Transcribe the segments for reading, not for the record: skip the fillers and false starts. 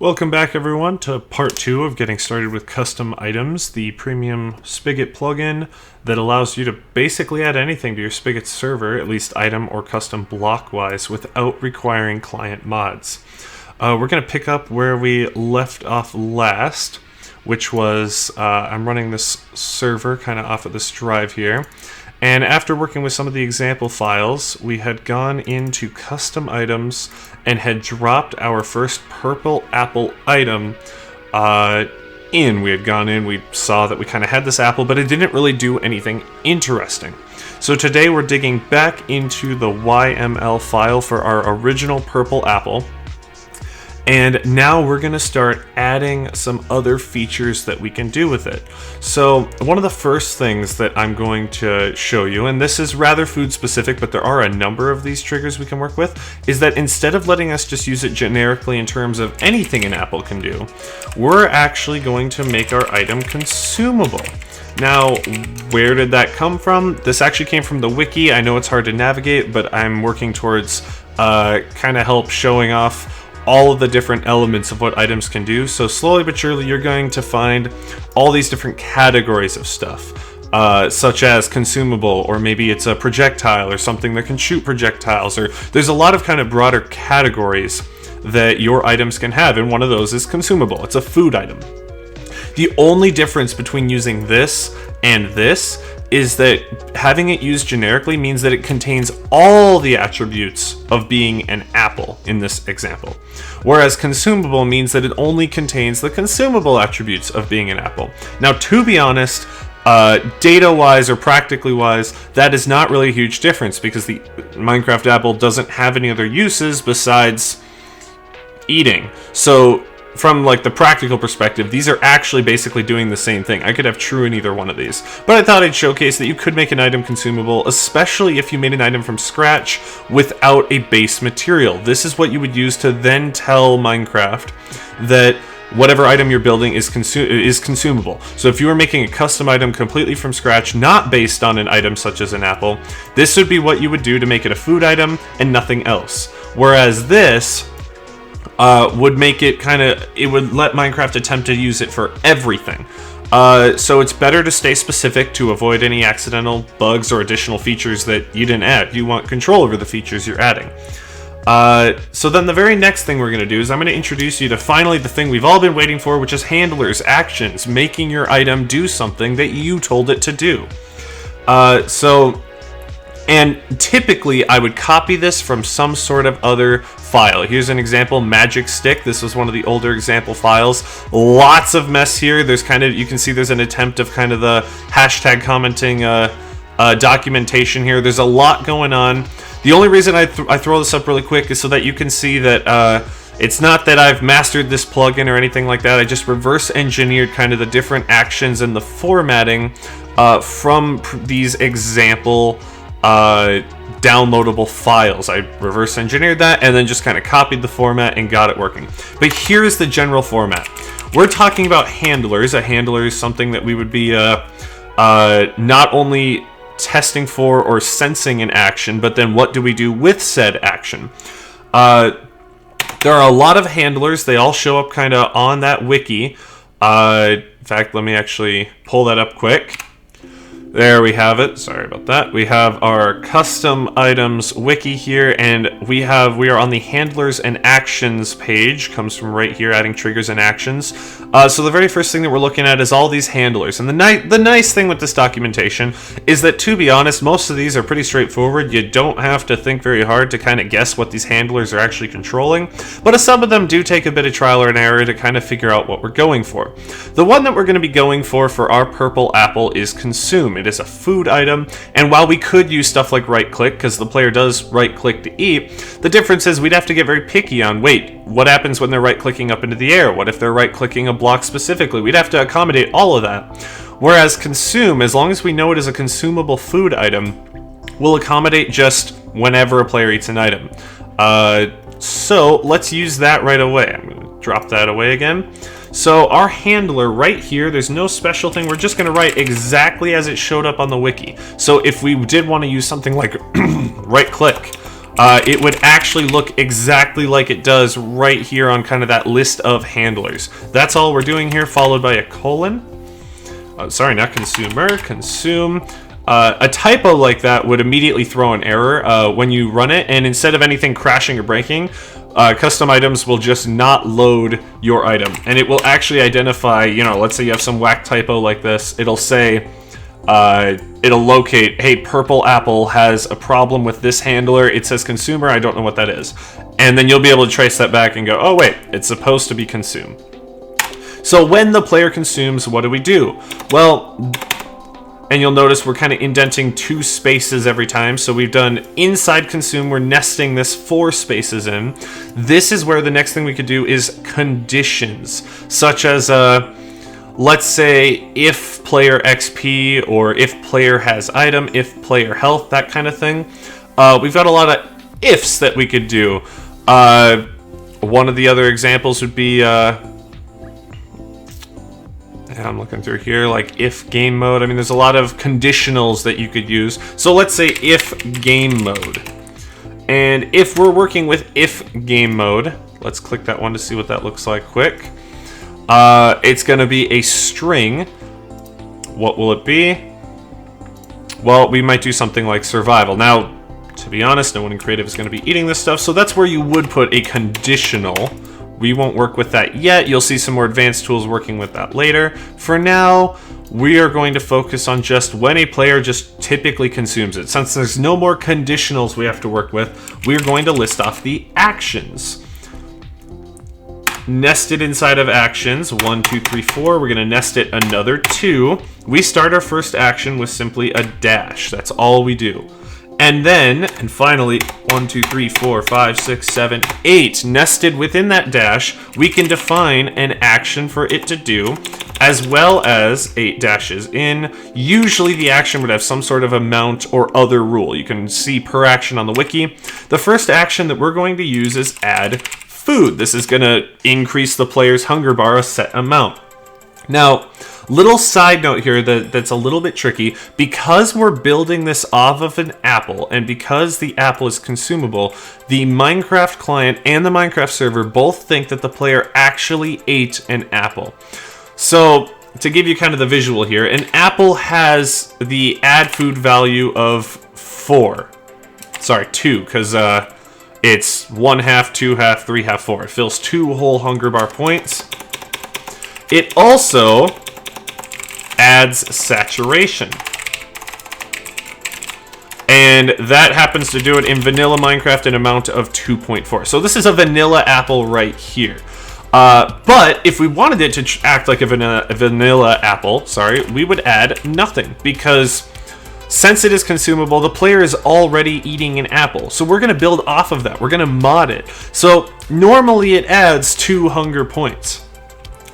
Welcome back everyone to part 2 of getting started with custom items, the premium Spigot plugin that allows you to basically add anything to your Spigot server, at least item or custom block wise, without requiring client mods. We're going to pick up where we left off last, which was I'm running this server kind of off of this drive here. And after working with some of the example files, we had gone into custom items and had dropped our first purple apple item in. We had gone in, we saw that we kind of had this apple, but it didn't really do anything interesting. So today we're digging back into the YML file for our original purple apple. And now we're going to start adding some other features that we can do with it. So one of the first things that I'm going to show you, and this is rather food specific, but there are a number of these triggers we can work with, is that instead of letting us just use it generically in terms of anything an apple can do, we're actually going to make our item consumable. Now, where did that come from? This actually came from the wiki. I know it's hard to navigate, but I'm working towards kind of help showing off all of the different elements of what items can do. So slowly but surely you're going to find all these different categories of stuff, such as consumable, or maybe it's a projectile or something that can shoot projectiles, or there's a lot of kind of broader categories that your items can have, and one of those is consumable. It's a food item. The only difference between using this and this is that having it used generically means that it contains all the attributes of being an apple in this example. Whereas consumable means that it only contains the consumable attributes of being an apple. Now, to be honest, data-wise or practically wise, that is not really a huge difference because the Minecraft apple doesn't have any other uses besides eating. So from like the practical perspective, these are actually basically doing the same thing. I could have true in either one of these, but I thought I'd showcase that you could make an item consumable, especially if you made an item from scratch without a base material. This is what you would use to then tell Minecraft that whatever item you're building is consumable. So if you were making a custom item completely from scratch, not based on an item such as an apple, this would be what you would do to make it a food item and nothing else. Whereas this would make it it would let Minecraft attempt to use it for everything. So it's better to stay specific to avoid any accidental bugs or additional features that you didn't add. You want control over the features you're adding. So then the very next thing we're going to do is I'm going to introduce you to finally the thing we've all been waiting for, which is handlers, actions, making your item do something that you told it to do. And typically I would copy this from some sort of other file. Here's an example, Magic Stick. This was one of the older example files. Lots of mess here. There's you can see there's an attempt of kind of the hashtag commenting documentation here. There's a lot going on. The only reason I throw this up really quick is so that you can see that it's not that I've mastered this plugin or anything like that. I just reverse engineered kind of the different actions and the formatting from these example downloadable files. I reverse engineered that and then just kind of copied the format and got it working. But here's the general format. We're talking about handlers. A handler is something that we would be not only testing for or sensing an action, but then what do we do with said action? There are a lot of handlers. They all show up kind of on that wiki. In fact, let me actually pull that up quick. There we have it. Sorry about that. We have our custom items wiki here, and we are on the handlers and actions page. Comes from right here, adding triggers and actions. So the very first thing that we're looking at is all these handlers. And the nice thing with this documentation is that, to be honest, most of these are pretty straightforward. You don't have to think very hard to kind of guess what these handlers are actually controlling. But some of them do take a bit of trial and error to kind of figure out what we're going for. The one that we're going to be going for our purple apple is consume. It is a food item, and while we could use stuff like right click, because the player does right click to eat, the difference is we'd have to get very picky on, what happens when they're right clicking up into the air? What if they're right clicking a block specifically? We'd have to accommodate all of that. Whereas consume, as long as we know it is a consumable food item, will accommodate just whenever a player eats an item. So let's use that right away. I'm going to drop that away again. So our handler right here, there's no special thing. We're just going to write exactly as it showed up on the wiki. So if we did want to use something like right click, it would actually look exactly like it does right here on kind of that list of handlers. That's all we're doing here, followed by a colon. Sorry, not consumer, consume. A typo like that would immediately throw an error when you run it, and instead of anything crashing or breaking, custom items will just not load your item, and it will actually identify, you know, let's say you have some whack typo like this, it'll say, it'll locate, hey, purple apple has a problem with this handler, it says consumer, I don't know what that is. And then you'll be able to trace that back and go, oh wait, it's supposed to be consume. So when the player consumes, what do? Well, and you'll notice we're kind of indenting 2 spaces every time. So we've done inside consume, we're nesting this 4 spaces in. This is where the next thing we could do is conditions, such as, let's say if player XP, or if player has item, if player health, that kind of thing. We've got a lot of ifs that we could do. One of the other examples would be, I'm looking through here, like if game mode. I mean, there's a lot of conditionals that you could use. So let's say if game mode. And if we're working with if game mode, let's click that one to see what that looks like quick. It's going to be a string. What will it be? Well, we might do something like survival. Now, to be honest, no one in creative is going to be eating this stuff, so that's where you would put a conditional. We won't work with that yet. You'll see some more advanced tools working with that later. For now, we are going to focus on just when a player just typically consumes it. Since there's no more conditionals we have to work with, we're going to list off the actions. Nested inside of actions, 1, 2, 3, 4. We're going to nest it another 2. We start our first action with simply a dash. That's all we do. And then, and finally, 1, 2, 3, 4, 5, 6, 7, 8. Nested within that dash, we can define an action for it to do, as well as 8 dashes in. Usually the action would have some sort of amount or other rule. You can see per action on the wiki. The first action that we're going to use is add food. This is going to increase the player's hunger bar a set amount. Now, little side note here that's a little bit tricky. Because we're building this off of an apple, and because the apple is consumable, the Minecraft client and the Minecraft server both think that the player actually ate an apple. So, to give you kind of the visual here, an apple has the add food value of 4. Sorry, 2, because it's 1 half, 2 half, 3 half, 4. It fills 2 whole hunger bar points. It also adds saturation. And that happens to do it in vanilla Minecraft an amount of 2.4. So this is a vanilla apple right here. But if we wanted it to act like a vanilla apple, we would add nothing. Because since it is consumable, the player is already eating an apple. So we're going to build off of that. We're going to mod it. So normally it adds 2 hunger points.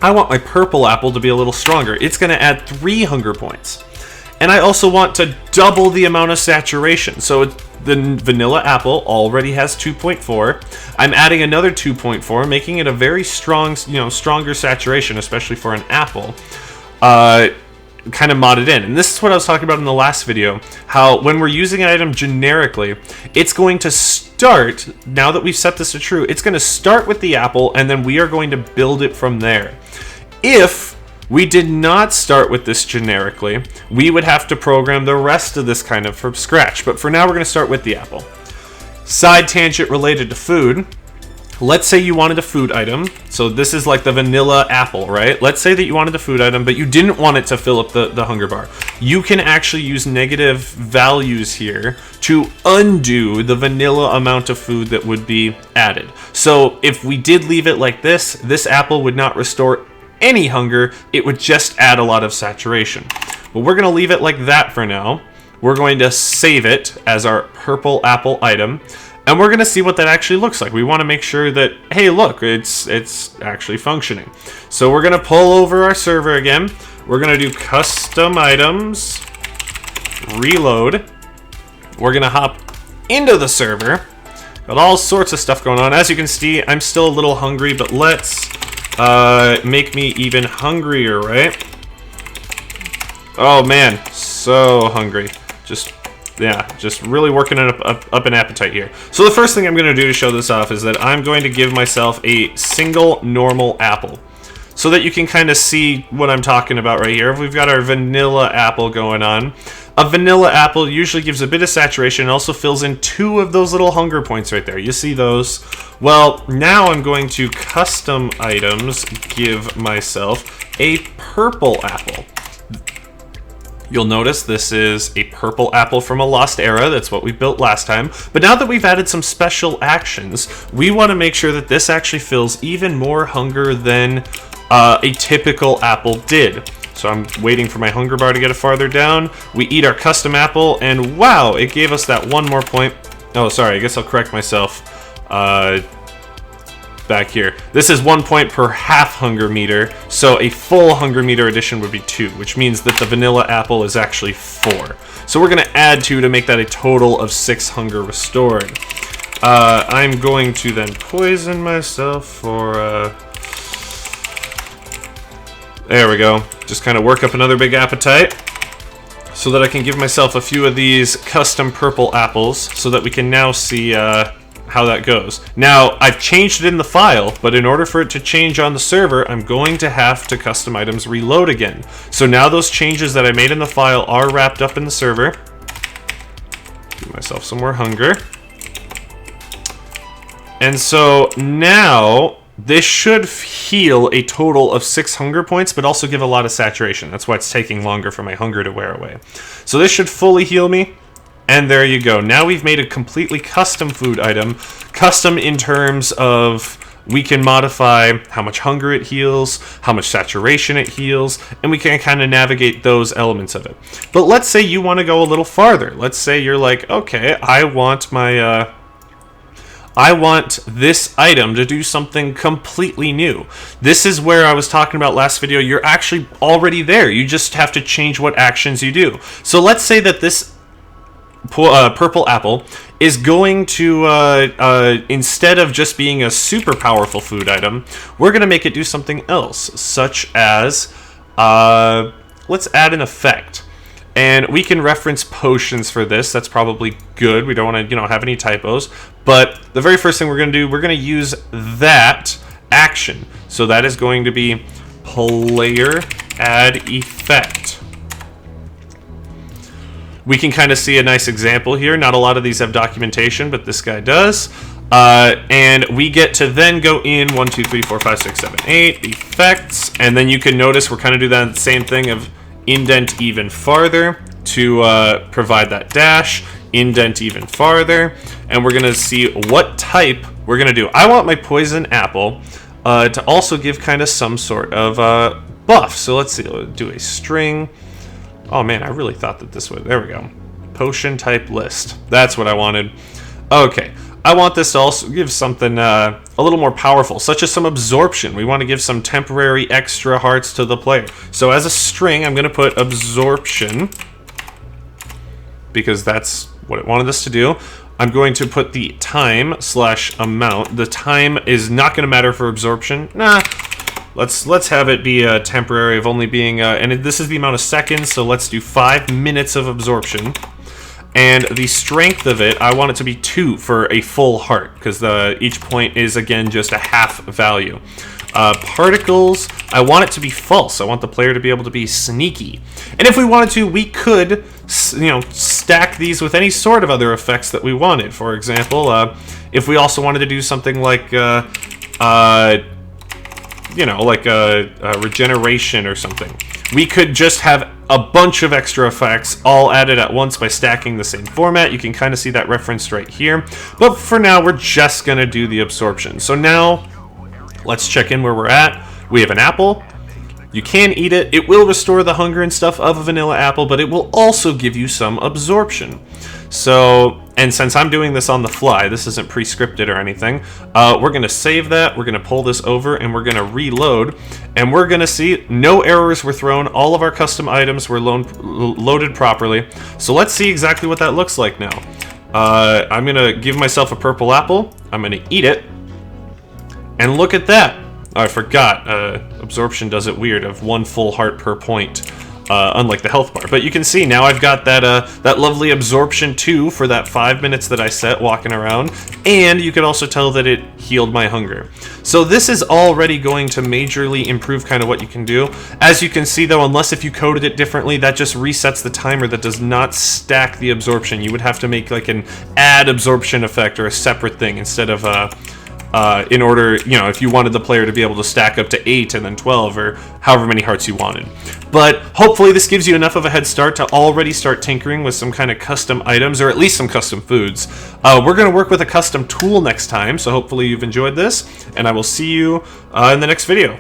I want my purple apple to be a little stronger. It's going to add 3 hunger points. And I also want to double the amount of saturation. So the vanilla apple already has 2.4. I'm adding another 2.4, making it a very strong, stronger saturation, especially for an apple. Kind of modded in. And this is what I was talking about in the last video, how when we're using an item generically, it's going to start, now that we've set this to true, it's going to start with the apple, and then we are going to build it from there. If we did not start with this generically, we would have to program the rest of this kind of from scratch. But for now, we're going to start with the apple. Side tangent related to food. Let's say you wanted a food item. So this is like the vanilla apple, right? Let's say that you wanted a food item, but you didn't want it to fill up the hunger bar. You can actually use negative values here to undo the vanilla amount of food that would be added. So if we did leave it like this apple would not restore any hunger, it would just add a lot of saturation. But we're going to leave it like that for now. We're going to save it as our purple apple item, and we're going to see what that actually looks like. We want to make sure that, hey, look, it's actually functioning. So we're going to pull over our server again. We're going to do custom items, reload. We're going to hop into the server. Got all sorts of stuff going on. As you can see, I'm still a little hungry, but let's make me even hungrier, right? Oh man, so hungry. Just Yeah, just really working up an appetite here. So the first thing I'm going to do to show this off is that I'm going to give myself a single normal apple, so that you can kind of see what I'm talking about right here. We've got our vanilla apple going on. A vanilla apple usually gives a bit of saturation and also fills in 2 of those little hunger points right there. You see those? Well, now I'm going to custom items give myself a purple apple. You'll notice this is a purple apple from a Lost Era. That's what we built last time. But now that we've added some special actions, we want to make sure that this actually fills even more hunger than a typical apple did. So I'm waiting for my hunger bar to get farther down. We eat our custom apple, and wow, it gave us that 1 more point. Oh, sorry, I guess I'll correct myself. Back here. This is 1 point per half hunger meter, so a full hunger meter addition would be 2, which means that the vanilla apple is actually 4. So we're going to add 2 to make that a total of 6 hunger restored. I'm going to then poison myself for... There we go. Just kind of work up another big appetite so that I can give myself a few of these custom purple apples so that we can now see how that goes. Now, I've changed it in the file, but in order for it to change on the server, I'm going to have to custom items reload again. So now those changes that I made in the file are wrapped up in the server. Give myself some more hunger. And so now this should heal a total of 6 hunger points, but also give a lot of saturation. That's why it's taking longer for my hunger to wear away. So this should fully heal me. And there you go. Now we've made a completely custom food item. Custom in terms of we can modify how much hunger it heals, how much saturation it heals, and we can kind of navigate those elements of it. But let's say you want to go a little farther. Let's say you're like, okay, I want my... I want this item to do something completely new. This is where I was talking about last video. You're actually already there. You just have to change what actions you do. So let's say that this purple apple is going to, instead of just being a super powerful food item, we're going to make it do something else, such as, let's add an effect. And we can reference potions for this. That's probably good. We don't want to, have any typos. But the very first thing we're going to do, we're going to use that action. So that is going to be player add effect. We can kind of see a nice example here. Not a lot of these have documentation, but this guy does. And we get to then go in 1, 2, 3, 4, 5, 6, 7, 8 effects. And then you can notice we're kind of do that same thing of indent even farther to provide that dash, indent even farther, and we're going to see what type we're going to do. I want my poison apple to also give kind of some sort of buff. So let's see, we'll do a string. Oh man, I really thought that this would, there we go. Potion type list. That's what I wanted. Okay. I want this to also give something a little more powerful, such as some absorption. We want to give some temporary extra hearts to the player. So as a string, I'm going to put absorption, because that's what it wanted us to do. I'm going to put the time/amount. The time is not going to matter for absorption. Nah, let's have it be temporary of only being, and this is the amount of seconds, so let's do 5 minutes of absorption. And the strength of it, I want it to be 2 for a full heart, because each point is, again, just a half value. Particles, I want it to be false. I want the player to be able to be sneaky. And if we wanted to, we could, stack these with any sort of other effects that we wanted. For example, if we also wanted to do something like, regeneration or something. We could just have a bunch of extra effects all added at once by stacking the same format. You can kind of see that referenced right here. But for now, we're just going to do the absorption. So now, let's check in where we're at. We have an apple. You can eat it. It will restore the hunger and stuff of a vanilla apple, but it will also give you some absorption. So, and since I'm doing this on the fly, this isn't pre-scripted or anything, we're going to save that, we're going to pull this over, and we're going to reload, and we're going to see no errors were thrown, all of our custom items were loaded properly. So let's see exactly what that looks like now. I'm going to give myself a purple apple, I'm going to eat it, and look at that. Oh, I forgot, absorption does it weird, of 1 full heart per point. unlike the health bar. But you can see now I've got that lovely absorption 2 for that 5 minutes that I set walking around, and you can also tell that it healed my hunger. So this is already going to majorly improve kind of what you can do. As you can see though, unless if you coded it differently, that just resets the timer. That does not stack the absorption. You would have to make like an add absorption effect or a separate thing instead of in order, if you wanted the player to be able to stack up to 8 and then 12 or however many hearts you wanted. But hopefully this gives you enough of a head start to already start tinkering with some kind of custom items, or at least some custom foods. We're going to work with a custom tool next time, so hopefully you've enjoyed this, and I will see you in the next video.